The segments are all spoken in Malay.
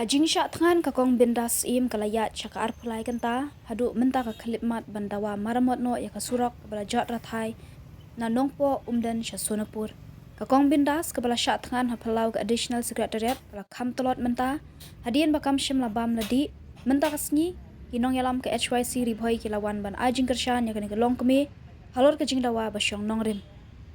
Hajing syak tengan kakong bindas im kalayat syaka arpulai kenta hadu menta ka klipmat bandawa maramot no ya kasurok kabala jat rathai na nongpo umdan syasonapur. Kakong bindas kabala syak tengan hapalau ke additional secretariat kala kam tolot menta hadian bakam syim labam ladi menta kasngi kinong yalam ke HYC ribhoi kilawan ban ajing kershan ya kani kelong kemi halor ke jing dawa basyong nongrim.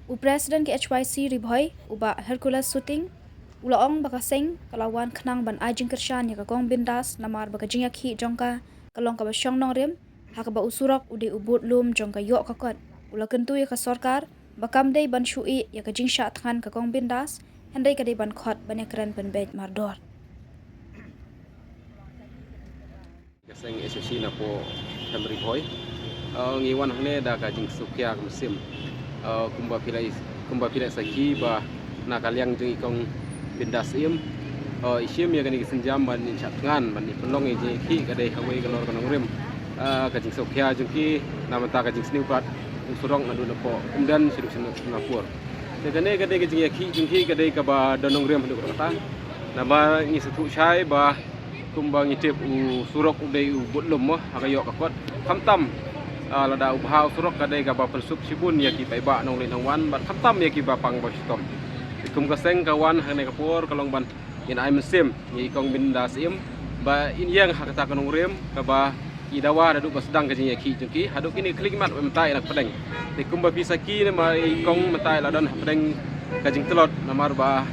U Presiden ke HYC ribhoi uba Hercules shooting Ulaong bakaseng kalawan kenang ban ajing kershan ya kakong bindas namar bakajing yakhi jongka kalong ka basyong nongrim hakaba usurok ude ubut lum jongka yok kakot ula kentu ya ka sorkar bakam dei ban syui ya kajing sya tangan kakong bindas hendai kadai ban khot ban yakran ban bej mardor Kaseng SSC na po Henry Boy ngiwan hane da kajing sukya musim kumba pilai saki ba na kaliang jeng ikong bindas isim ya kani senjam ban chatngan ban pelong je ki kadai hawai kalor kanong rim kajing sokya jengki namata kajing sniupat surong nadu napo kemudian siduk Singapura tekane kadai kajing yaki jengki kadai ka ba donong rim hadu kata nama ngi setu syai ba kumba ngitip u surok udai u butlum hakayok kakot kamtam lada ubhau surok kadai ka ba pensup sibun yaki paiba nong lin hangwan bat kamtam yaki ba pang bostom kum kaseng kawan hane kapur kalong ban in ai mesim ni ikong bindas ba in yang hakata kanong rem ka ba idawa dadu ba sedang kajing yaki jengki haduk ini klikmat mentai nak pedeng te kum ba pisaki ne ma ikong mentai ladan pedeng kajing telot namar ba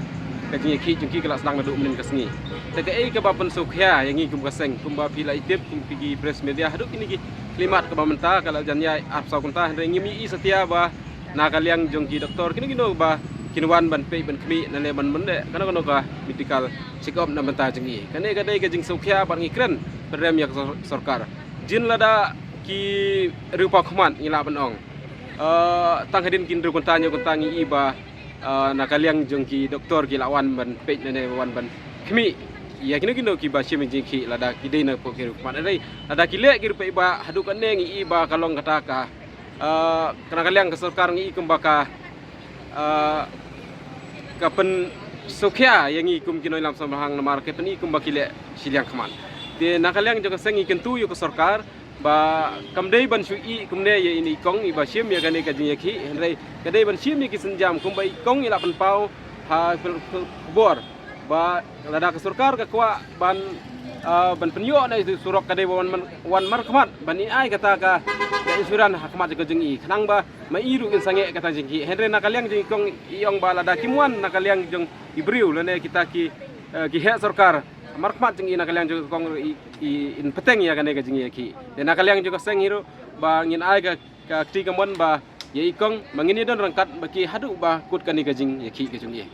kajing yaki jengki kala sedang dadu menin kasngi te ke ka ba pensukya yang kum kaseng kum ba pila itip kum pigi press media haduk ini ki klimat ka ba menta kala janya apsa kunta ngimi setia ba na kaliang jengki doktor kini ba kinuan ban pe ban kmi nale ban mende kana ka medical check up na banta jengi kane kadai ka jing sukya ban ngikren perem yak sarkar jin lada ki rupa khman ngila ban ong tang hadin kin ru kontanyo kontangi iba na kaliang jengki doktor ki lawan ban pe nane wan ban kmi ya kino ki ba sim jengki lada ki dei na po ki khman dai lada ki le ki rupa iba hadu kane ngi iba kalong kata ka kana kaliang ka sarkar ngi kembaka kapen sokya yang ikum kinoi lam samahang namar ke peni ikum bakile siliang khaman de nakaliang joka sengi kentu yo ke sarkar ba kamdei ban sui kumne ye ini kong iba sim ya gane kajing yakhi hendai kadai ban sim ni kisenjam kum bai kong ila pan pau ha bor ba lada ke sarkar ka kwa ban ban penyo na surok kadai wan mar khamat ban ai kata ka insuran hakmat ke jengi khnang ba mairu in sange kata jengi hendre nakaliang jeng kong iong ba lada kimuan nakaliang jeng ibriu lene kita ki he sarkar markmat jengi nakaliang jeng kong in peteng ya kane ke jengi ki de nakaliang juga seng hiru ba ngin ai ka kti kamon ba ye ikong mangini don rangkat baki hadu ba kut kani ke jeng ki ke jengi